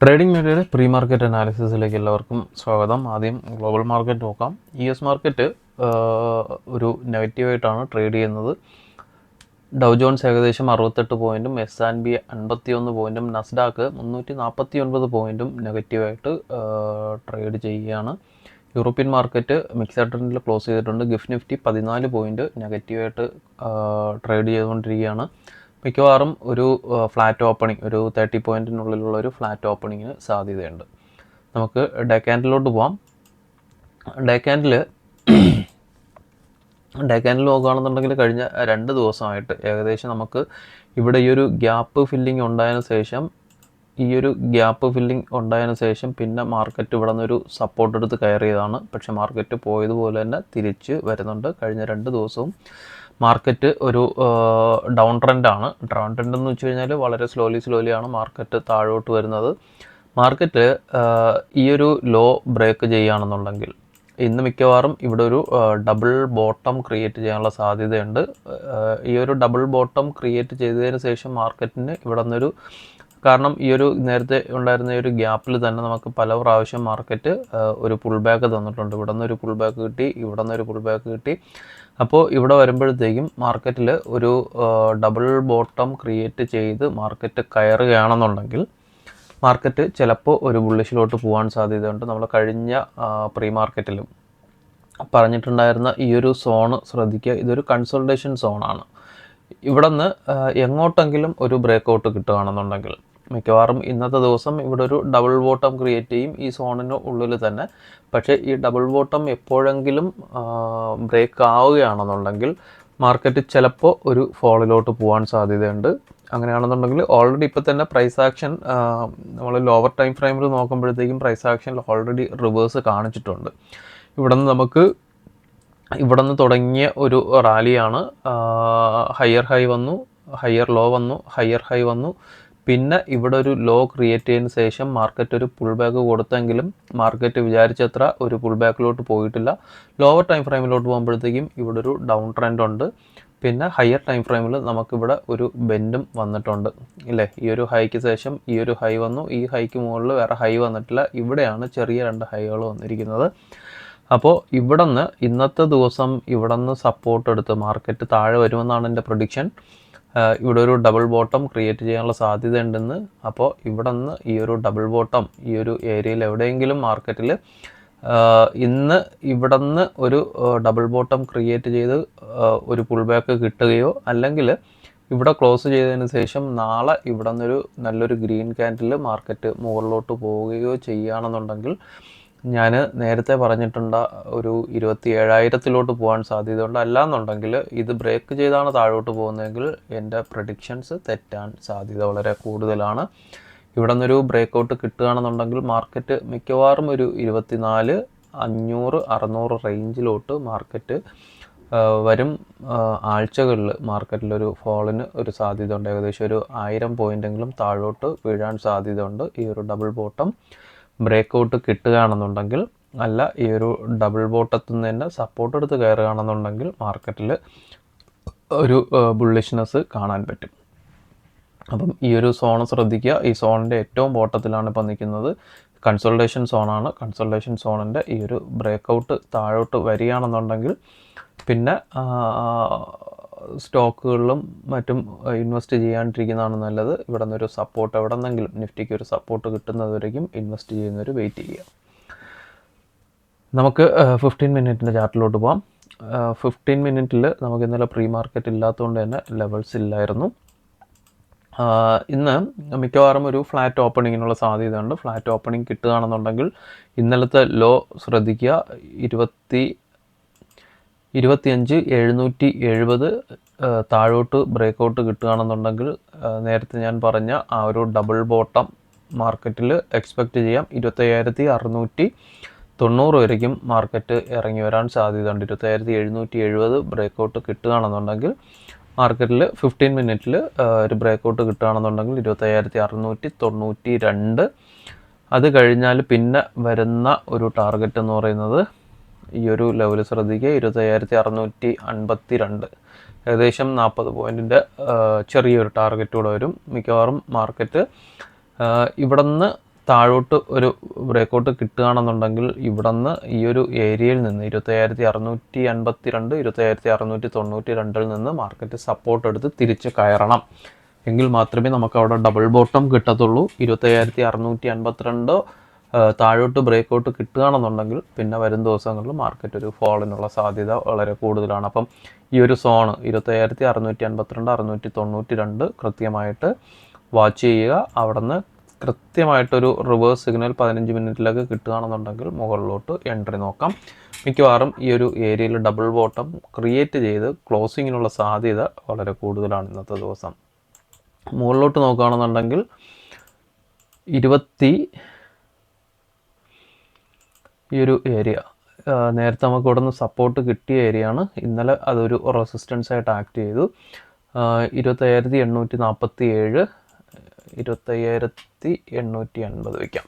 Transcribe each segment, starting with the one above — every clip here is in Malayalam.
ട്രേഡിംഗ് മീഡിയയുടെ പ്രീ മാർക്കറ്റ് അനാലിസിസിലേക്ക് എല്ലാവർക്കും സ്വാഗതം. ആദ്യം ഗ്ലോബൽ മാർക്കറ്റ് നോക്കാം. US മാർക്കറ്റ് ഒരു നെഗറ്റീവായിട്ടാണ് ട്രേഡ് ചെയ്യുന്നത്. ഡൗ ജോൺസ് ഏകദേശം 68 പോയിൻറ്റും S&P 51 പോയിൻറ്റും നസ്ഡാക്ക് 349 പോയിൻറ്റും നെഗറ്റീവായിട്ട് ട്രേഡ് ചെയ്യുകയാണ്. യൂറോപ്യൻ മാർക്കറ്റ് മിക്സഡ് ട്രെൻഡിൽ ക്ലോസ് ചെയ്തിട്ടുണ്ട്. ഗിഫ് നിഫ്റ്റി 14 പോയിൻറ്റ് നെഗറ്റീവായിട്ട് ട്രേഡ് ചെയ്തുകൊണ്ടിരിക്കുകയാണ്. മിക്കവാറും ഒരു ഫ്ലാറ്റ് ഓപ്പണിംഗ്, ഒരു 30 പോയിൻറ്റിനുള്ളിലുള്ള ഒരു ഫ്ലാറ്റ് ഓപ്പണിങ്ങിന് സാധ്യതയുണ്ട്. നമുക്ക് ഡേ ക്യാൻഡിലോട്ട് പോകാം. ഡേ ക്യാൻഡിൽ നോക്കുകയാണെന്നുണ്ടെങ്കിൽ കഴിഞ്ഞ 2 ദിവസമായിട്ട് ഏകദേശം നമുക്ക് ഇവിടെ ഈ ഒരു ഗ്യാപ്പ് ഫില്ലിംഗ് ഉണ്ടായതിനു ശേഷം പിന്നെ മാർക്കറ്റ് ഇവിടെ നിന്നൊരു സപ്പോർട്ട് എടുത്ത് കയറിയതാണ്. പക്ഷേ മാർക്കറ്റ് പോയതുപോലെ തന്നെ തിരിച്ച് വരുന്നുണ്ട്. കഴിഞ്ഞ 2 ദിവസവും മാർക്കറ്റ് ഒരു ഡൗൺ ട്രെൻഡാണ്. ഡൗൺ ട്രെൻഡ് എന്ന് വെച്ച് കഴിഞ്ഞാൽ വളരെ സ്ലോലിയാണ് മാർക്കറ്റ് താഴോട്ട് വരുന്നത്. മാർക്കറ്റ് ഈ ഒരു ലോ ബ്രേക്ക് ചെയ്യുകയാണെന്നുണ്ടെങ്കിൽ ഇന്ന് മിക്കവാറും ഇവിടെ ഒരു ഡബിൾ ബോട്ടം ക്രിയേറ്റ് ചെയ്യാനുള്ള സാധ്യതയുണ്ട്. ഈ ഒരു ഡബിൾ ബോട്ടം ക്രിയേറ്റ് ചെയ്തതിന് ശേഷം മാർക്കറ്റിന് ഇവിടെ നിന്നൊരു, കാരണം ഈ ഒരു നേരത്തെ ഉണ്ടായിരുന്ന ഈ ഒരു ഗ്യാപ്പിൽ തന്നെ നമുക്ക് പല പ്രാവശ്യം മാർക്കറ്റ് ഒരു പുൾ ബാക്ക് തന്നിട്ടുണ്ട്. ഇവിടെ നിന്നൊരു പുൾ ബാക്ക് കിട്ടി, ഇവിടെ നിന്നൊരു പുൾ ബാക്ക് കിട്ടി. അപ്പോൾ ഇവിടെ വരുമ്പോഴത്തേക്കും മാർക്കറ്റിൽ ഒരു ഡബിൾ ബോട്ടം ക്രിയേറ്റ് ചെയ്ത് മാർക്കറ്റ് കയറുകയാണെന്നുണ്ടെങ്കിൽ മാർക്കറ്റ് ചിലപ്പോൾ ഒരു ബുള്ളിഷിലോട്ട് പോകാൻ സാധ്യതയുണ്ട്. നമ്മൾ കഴിഞ്ഞ പ്രീ മാർക്കറ്റിലും പറഞ്ഞിട്ടുണ്ടായിരുന്ന ഈ ഒരു സോണ് ശ്രദ്ധിക്കുക. ഇതൊരു കൺസോൾട്ടേഷൻ സോണാണ്. ഇവിടെ നിന്ന് എങ്ങോട്ടെങ്കിലും ഒരു ബ്രേക്കൗട്ട് കിട്ടുകയാണെന്നുണ്ടെങ്കിൽ മിക്കവാറും ഇന്നത്തെ ദിവസം ഇവിടെ ഒരു ഡബിൾ ബോട്ടം ക്രിയേറ്റ് ചെയ്യും ഈ സോണിന് ഉള്ളിൽ തന്നെ. പക്ഷേ ഈ ഡബിൾ ബോട്ടം എപ്പോഴെങ്കിലും ബ്രേക്ക് ആവുകയാണെന്നുണ്ടെങ്കിൽ മാർക്കറ്റ് ചിലപ്പോൾ ഒരു ഫോളിലോട്ട് പോകാൻ സാധ്യതയുണ്ട്. അങ്ങനെയാണെന്നുണ്ടെങ്കിൽ ഓൾറെഡി ഇപ്പോൾ തന്നെ പ്രൈസ് ആക്ഷൻ നമ്മൾ ലോവർ ടൈം ഫ്രെയിമിൽ നോക്കുമ്പോഴത്തേക്കും പ്രൈസ് ആക്ഷനിൽ ഓൾറെഡി റിവേഴ്സ് കാണിച്ചിട്ടുണ്ട്. ഇവിടെ നിന്ന് തുടങ്ങിയ ഒരു റാലിയാണ്. ഹയർ ഹൈ വന്നു, ഹയർ ലോ വന്നു, ഹയർ ഹൈ വന്നു. പിന്നെ ഇവിടെ ഒരു ലോ ക്രിയേറ്റ് ചെയ്തതിന് ശേഷം മാർക്കറ്റ് ഒരു പുൾ ബാക്ക് കൊടുത്തെങ്കിലും മാർക്കറ്റ് വിചാരിച്ചത്ര ഒരു പുൾ ബാക്കിലോട്ട് പോയിട്ടില്ല. ലോവർ ടൈം ഫ്രെയിമിലോട്ട് പോകുമ്പോഴത്തേക്കും ഇവിടെ ഒരു ഡൗൺ ട്രെൻഡ് ഉണ്ട്. പിന്നെ ഹയർ ടൈം ഫ്രെയിമിൽ നമുക്കിവിടെ ഒരു ബെൻഡും വന്നിട്ടുണ്ട് ഇല്ലേ. ഈ ഒരു ഹൈക്ക് ശേഷം ഈ ഒരു ഹൈ വന്നു, ഈ ഹൈക്ക് മുകളിൽ വേറെ ഹൈ വന്നിട്ടില്ല. ഇവിടെയാണ് ചെറിയ 2 ഹൈകൾ വന്നിരിക്കുന്നത്. അപ്പോൾ ഇന്നത്തെ ദിവസം ഇവിടെ നിന്ന് സപ്പോർട്ട് എടുത്ത് മാർക്കറ്റ് താഴെ വരുമെന്നാണ് എൻ്റെ പ്രഡിക്ഷൻ. ഇവിടെ ഒരു ഡബിൾ ബോട്ടം ക്രിയേറ്റ് ചെയ്യാനുള്ള സാധ്യത ഉണ്ടെന്ന്. അപ്പോൾ ഇവിടെ നിന്ന് ഈ ഒരു ഡബിൾ ബോട്ടം ഈ ഒരു ഏരിയയിൽ എവിടെയെങ്കിലും മാർക്കറ്റിൽ ഇന്ന് ഇവിടെ നിന്ന് ഒരു ഡബിൾ ബോട്ടം ക്രിയേറ്റ് ചെയ്ത് ഒരു പുൾ ബാക്ക് കിട്ടുകയോ, അല്ലെങ്കിൽ ഇവിടെ ക്ലോസ് ചെയ്തതിന് ശേഷം നാളെ ഇവിടെ നിന്നൊരു നല്ലൊരു ഗ്രീൻ ക്യാൻഡിൽ മാർക്കറ്റ് മുകളിലോട്ട് പോവുകയോ ചെയ്യുകയാണെന്നുണ്ടെങ്കിൽ ഞാൻ നേരത്തെ പറഞ്ഞിട്ടുണ്ട് ഒരു 27,000-ത്തിലോട്ട് പോകാൻ സാധ്യതയുണ്ട്. അല്ലാന്നുണ്ടെങ്കിൽ ഇത് ബ്രേക്ക് ചെയ്താണ് താഴോട്ട് പോകുന്നതെങ്കിൽ എൻ്റെ പ്രഡിക്ഷൻസ് തെറ്റാൻ സാധ്യത വളരെ കൂടുതലാണ്. ഇവിടെ നിന്നൊരു ബ്രേക്കൗട്ട് കിട്ടുകയാണെന്നുണ്ടെങ്കിൽ മാർക്കറ്റ് മിക്കവാറും ഒരു 24,500-600 റേഞ്ചിലോട്ട് മാർക്കറ്റ് വരും ആഴ്ചകളിൽ മാർക്കറ്റിലൊരു ഫോളിന് ഒരു സാധ്യത ഉണ്ട്. ഏകദേശം ഒരു 1000 പോയിൻ്റെങ്കിലും താഴോട്ട് വീഴാൻ സാധ്യതയുണ്ട് ഈ ഒരു ഡബിൾ ബോട്ടം ബ്രേക്കൗട്ട് കിട്ടുകയാണെന്നുണ്ടെങ്കിൽ. അല്ല, ഈ ഒരു ഡബിൾ ബോട്ടത്തിൽ നിന്ന് തന്നെ സപ്പോർട്ട് എടുത്ത് കയറുകയാണെന്നുണ്ടെങ്കിൽ മാർക്കറ്റിൽ ഒരു ബുള്ളിഷ്നെസ് കാണാൻ പറ്റും. അപ്പം ഈ ഒരു സോൺ ശ്രദ്ധിക്കുക. ഈ സോണിൻ്റെ ഏറ്റവും ബോട്ടത്തിലാണ് ഇപ്പോൾ നിൽക്കുന്നത്. കൺസോൾട്ടേഷൻ സോണാണ്. കൺസോൾട്ടേഷൻ സോണിൻ്റെ ഈ ഒരു ബ്രേക്കൗട്ട് താഴോട്ട് വരികയാണെന്നുണ്ടെങ്കിൽ പിന്നെ സ്റ്റോക്കുകളിലും മറ്റും ഇൻവെസ്റ്റ് ചെയ്യാണ്ടിരിക്കുന്നതാണ് നല്ലത്. ഇവിടെ നിന്നൊരു സപ്പോർട്ട് എവിടെ നിന്നെങ്കിലും നിഫ്റ്റിക്ക് ഒരു സപ്പോർട്ട് കിട്ടുന്നതുവരേക്കും ഇൻവെസ്റ്റ് ചെയ്യുന്നവർ വെയിറ്റ് ചെയ്യുക. നമുക്ക് 15 മിനിറ്റിൻ്റെ ചാർട്ടിലോട്ട് പോകാം. 15 മിനിറ്റിൽ നമുക്ക് ഇന്നലെ പ്രീ മാർക്കറ്റ് ഇല്ലാത്തതുകൊണ്ട് തന്നെ ലെവൽസ് ഇല്ലായിരുന്നു. ഇന്ന് മിക്കവാറും ഒരു ഫ്ലാറ്റ് ഓപ്പണിങ്ങിനുള്ള സാധ്യതയുണ്ട്. ഫ്ലാറ്റ് ഓപ്പണിംഗ് കിട്ടുകയാണെന്നുണ്ടെങ്കിൽ ഇന്നലത്തെ ലോ ശ്രദ്ധിക്കുക. 25,770 താഴോട്ട് ബ്രേക്കൗട്ട് കിട്ടുകയാണെന്നുണ്ടെങ്കിൽ നേരത്തെ ഞാൻ പറഞ്ഞ ആ ഒരു ഡബിൾ ബോട്ടം മാർക്കറ്റിൽ എക്സ്പെക്റ്റ് ചെയ്യാം. 25,690 വരയ്ക്കും മാർക്കറ്റ് ഇറങ്ങി വരാൻ സാധ്യതയുണ്ട്. 25,770 ബ്രേക്കൗട്ട് കിട്ടുകയാണെന്നുണ്ടെങ്കിൽ മാർക്കറ്റിൽ 15 മിനിറ്റിൽ ഒരു ബ്രേക്കൗട്ട് കിട്ടുകയാണെന്നുണ്ടെങ്കിൽ 25,692. അത് കഴിഞ്ഞാൽ പിന്നെ വരുന്ന ഒരു ടാർഗറ്റ് എന്ന് പറയുന്നത് ഈ ഒരു ലെവൽ ശ്രദ്ധിക്കുക. 25,652, ഏകദേശം 40 പോയിൻറ്റിൻ്റെ ചെറിയൊരു ടാർഗറ്റ് കൂടെ വരും. മിക്കവാറും മാർക്കറ്റ് ഇവിടെ നിന്ന് താഴോട്ട് ഒരു ബ്രേക്കൗട്ട് കിട്ടുകയാണെന്നുണ്ടെങ്കിൽ ഇവിടെ നിന്ന് ഈ ഒരു ഏരിയയിൽ നിന്ന് 25,652 25,692 നിന്ന് മാർക്കറ്റ് സപ്പോർട്ട് എടുത്ത് തിരിച്ച് കയറണം. എങ്കിൽ മാത്രമേ നമുക്ക് അവിടെ ഡബിൾ ബോട്ടം കിട്ടത്തുള്ളൂ. 25,652 താഴോട്ട് ബ്രേക്കൗട്ട് കിട്ടുകയാണെന്നുണ്ടെങ്കിൽ പിന്നെ വരും ദിവസങ്ങളിൽ മാർക്കറ്റ് ഒരു ഫോളിനുള്ള സാധ്യത വളരെ കൂടുതലാണ്. അപ്പം ഈ ഒരു സോണ് 25,652 692 കൃത്യമായിട്ട് വാച്ച് ചെയ്യുക. അവിടെ നിന്ന് കൃത്യമായിട്ടൊരു റിവേഴ്സ് സിഗ്നൽ 15 മിനിറ്റിലേക്ക് കിട്ടുകയാണെന്നുണ്ടെങ്കിൽ മുകളിലോട്ട് എൻട്രി നോക്കാം. മിക്കവാറും ഈ ഒരു ഏരിയയിൽ ഡബിൾ ബോട്ടം ക്രിയേറ്റ് ചെയ്ത് ക്ലോസിങ്ങിനുള്ള സാധ്യത വളരെ കൂടുതലാണ് ഇന്നത്തെ ദിവസം. മുകളിലോട്ട് നോക്കുകയാണെന്നുണ്ടെങ്കിൽ ഈ ഒരു ഏരിയ നേരത്തെ നമുക്ക് ഇവിടെ നിന്ന് സപ്പോർട്ട് കിട്ടിയ ഏരിയയാണ്. ഇന്നലെ അതൊരു റെസിസ്റ്റൻസ് ആയിട്ട് ആക്ട് ചെയ്തു. 25,847 25,850 വയ്ക്കാം.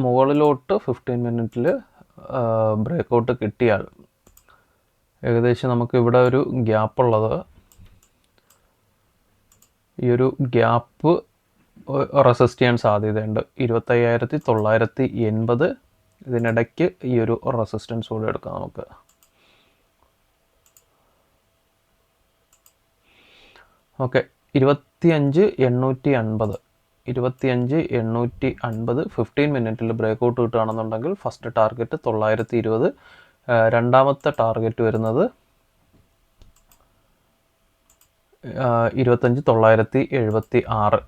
മുകളിലോട്ട് 15 മിനിറ്റിൽ ബ്രേക്കൗട്ട് കിട്ടിയാൽ ഏകദേശം നമുക്ക് ഇവിടെ ഒരു ഗ്യാപ്പുള്ളത്, ഈ ഒരു ഗ്യാപ്പ് റെസിസ്റ്റ് ചെയ്യാൻ സാധ്യതയുണ്ട്. 25,980 ഇതിനിടയ്ക്ക് ഈ ഒരു റെസിസ്റ്റൻസ് കൂടെ എടുക്കാം നമുക്ക്. ഓക്കെ, 25,850 15 മിനിറ്റിൽ ബ്രേക്കൗട്ട് കിട്ടുകയാണെന്നുണ്ടെങ്കിൽ ഫസ്റ്റ് ടാർഗറ്റ് 920, രണ്ടാമത്തെ ടാർഗറ്റ് വരുന്നത് 25,976.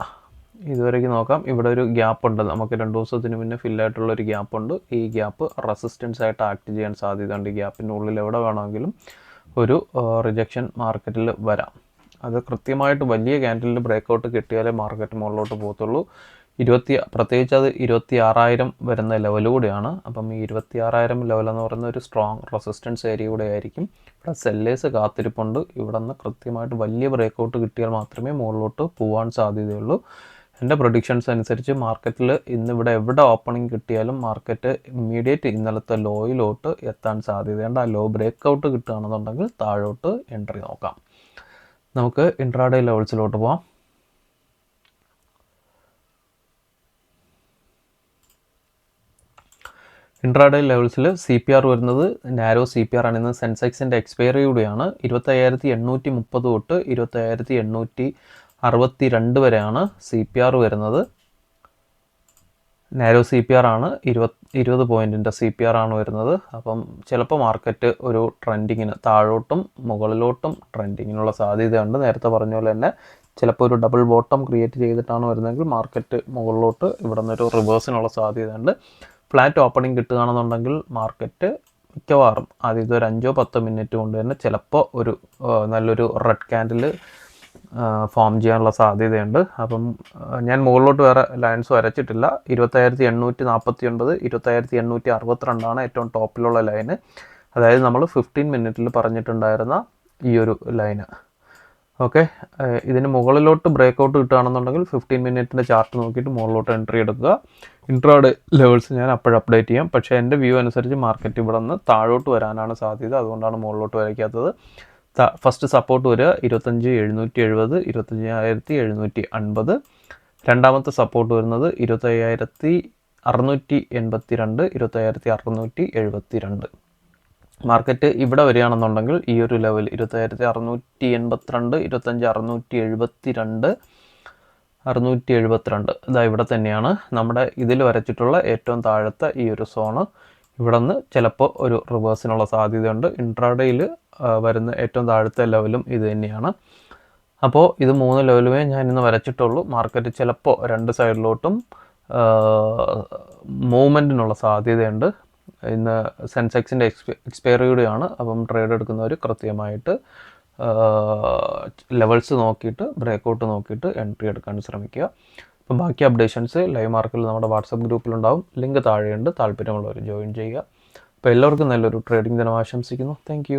ഇതുവരെയ്ക്ക് നോക്കാം. ഇവിടെ ഒരു ഗ്യാപ്പ് ഉണ്ട്, നമുക്ക് 2 ദിവസത്തിന് മുന്നേ ഫില്ലായിട്ടുള്ളൊരു ഗ്യാപ്പ് ഉണ്ട്. ഈ ഗ്യാപ്പ് റെസിസ്റ്റൻസ് ആയിട്ട് ആക്ട് ചെയ്യാൻ സാധ്യതയുണ്ട്. ഈ ഗ്യാപ്പിൻ്റെ ഉള്ളിൽ എവിടെ വേണമെങ്കിലും ഒരു റിജക്ഷൻ മാർക്കറ്റിൽ വരാം. അത് കൃത്യമായിട്ട് വലിയ ക്യാൻഡിലിൽ ബ്രേക്കൗട്ട് കിട്ടിയാലേ മാർക്കറ്റ് മുകളിലോട്ട് പോകത്തുള്ളൂ. പ്രത്യേകിച്ച് അത് 26,000 വരുന്ന ലെവൽ കൂടെയാണ്. അപ്പം ഈ 26,000 ലെവലെന്ന് പറയുന്ന ഒരു സ്ട്രോങ് റെസിസ്റ്റൻസ് ഏരിയ കൂടെ ആയിരിക്കും. ഇവിടെ സെല്ലേഴ്സ് കാത്തിരിപ്പുണ്ട്. ഇവിടെ നിന്ന് കൃത്യമായിട്ട് വലിയ ബ്രേക്കൗട്ട് കിട്ടിയാൽ മാത്രമേ മുകളിലോട്ട് പോകാൻ സാധ്യതയുള്ളൂ. എൻ്റെ പ്രൊഡിക്ഷൻസ് അനുസരിച്ച് മാർക്കറ്റിൽ ഇന്നിവിടെ എവിടെ ഓപ്പണിംഗ് കിട്ടിയാലും മാർക്കറ്റ് ഇമ്മീഡിയറ്റ് ഇന്നലത്തെ ലോയിലോട്ട് എത്താൻ സാധ്യതയുണ്ട്. ആ ലോ ബ്രേക്കൗട്ട് കിട്ടുകയാണെന്നുണ്ടെങ്കിൽ താഴോട്ട് എൻട്രി നോക്കാം. നമുക്ക് ഇൻട്രാഡേ ലെവൽസിലോട്ട് പോകാം. ഇൻട്രാഡേ ലെവൽസിൽ CPR വരുന്നത് നാരോ CPR ആണ്. ഇന്ന് സെൻസെക്സിൻ്റെ എക്സ്പയറി കൂടിയാണ്. 25,830 തൊട്ട് 25,862 വരെയാണ് CPR വരുന്നത്. നാരോ CPR ആണ്. 20 പോയിൻറ്റിൻ്റെ CPR ആണ് വരുന്നത്. അപ്പം ചിലപ്പോൾ മാർക്കറ്റ് ഒരു ട്രെൻഡിങ്ങിന് താഴോട്ടും മുകളിലോട്ടും ട്രെൻഡിങ്ങിനുള്ള സാധ്യതയുണ്ട്. നേരത്തെ പറഞ്ഞ പോലെ തന്നെ ചിലപ്പോൾ ഒരു ഡബിൾ ബോട്ടം ക്രിയേറ്റ് ചെയ്തിട്ടാണ് വരുന്നതെങ്കിൽ മാർക്കറ്റ് മുകളിലോട്ട് ഇവിടെ നിന്നൊരു റിവേഴ്സിനുള്ള സാധ്യതയുണ്ട്. ഫ്ലാറ്റ് ഓപ്പണിംഗ് കിട്ടുകയാണെന്നുണ്ടെങ്കിൽ മാർക്കറ്റ് മിക്കവാറും ആദ്യത്തെ ഒരു 5-10 മിനിറ്റ് കൊണ്ട് തന്നെ ചിലപ്പോൾ ഒരു നല്ലൊരു റെഡ് ക്യാൻഡിൽ ഫോം ചെയ്യാനുള്ള സാധ്യതയുണ്ട്. അപ്പം ഞാൻ മുകളിലോട്ട് വേറെ ലൈൻസ് വരച്ചിട്ടില്ല. 25,849 25,862 ഏറ്റവും ടോപ്പിലുള്ള ലൈന്. അതായത് നമ്മൾ 15 മിനിറ്റിൽ പറഞ്ഞിട്ടുണ്ടായിരുന്ന ഈ ഒരു ലൈന്. ഓക്കെ, ഇതിന് മുകളിലോട്ട് ബ്രേക്കൗട്ട് കിട്ടുകയാണെന്നുണ്ടെങ്കിൽ 15 മിനിറ്റിൻ്റെ ചാർട്ട് നോക്കിയിട്ട് മുകളിലോട്ട് എൻട്രി എടുക്കുക. ഇൻട്രാഡേ ലെവൽസ് ഞാൻ അപ്പോഴും അപ്ഡേറ്റ് ചെയ്യാം. പക്ഷേ എൻ്റെ വ്യൂ അനുസരിച്ച് മാർക്കറ്റ് ഇവിടെ നിന്ന് താഴോട്ട് വരാനാണ് സാധ്യത. അതുകൊണ്ടാണ് മുകളിലോട്ട് വരയ്ക്കാത്തത്. ഫസ്റ്റ് സപ്പോർട്ട് വരിക 25,770 25,750. രണ്ടാമത്തെ സപ്പോർട്ട് വരുന്നത് 25,682 25,672. മാർക്കറ്റ് ഇവിടെ വരികയാണെന്നുണ്ടെങ്കിൽ ഈ ഒരു ലെവൽ 25,682 25,672 672 ഇതാ ഇവിടെ തന്നെയാണ് നമ്മുടെ ഇതിൽ വരച്ചിട്ടുള്ള ഏറ്റവും താഴത്തെ ഈ ഒരു സോണ്. ഇവിടെ നിന്ന് ചിലപ്പോൾ ഒരു റിവേഴ്സിനുള്ള സാധ്യതയുണ്ട്. ഇൻട്രാഡേയിൽ വരുന്ന ഏറ്റവും താഴത്തെ ലെവലും ഇത് തന്നെയാണ്. അപ്പോൾ ഇത് 3 ലെവലുമേ ഞാൻ ഇന്ന് വരച്ചിട്ടുള്ളൂ. മാർക്കറ്റ് ചിലപ്പോൾ 2 സൈഡിലോട്ടും മൂവ്മെൻറ്റിനുള്ള സാധ്യതയുണ്ട്. ഇന്ന് സെൻസെക്സിൻ്റെ എക്സ്പയറി കൂടിയാണ്. അപ്പം ട്രേഡ് എടുക്കുന്നവർ കൃത്യമായിട്ട് ലെവൽസ് നോക്കിയിട്ട് ബ്രേക്കൗട്ട് നോക്കിയിട്ട് എൻട്രി എടുക്കാൻ ശ്രമിക്കുക. അപ്പം ബാക്കി അപ്ഡേഷൻസ് ലൈവ് മാർക്കറ്റിൽ നമ്മുടെ വാട്സപ്പ് ഗ്രൂപ്പിലുണ്ടാവും. ലിങ്ക് താഴെയുണ്ട്. താല്പര്യമുള്ളവർ ജോയിൻ ചെയ്യുക. അപ്പോൾ എല്ലാവർക്കും നല്ലൊരു ട്രേഡിംഗ് ദിനം ആശംസിക്കുന്നു. താങ്ക്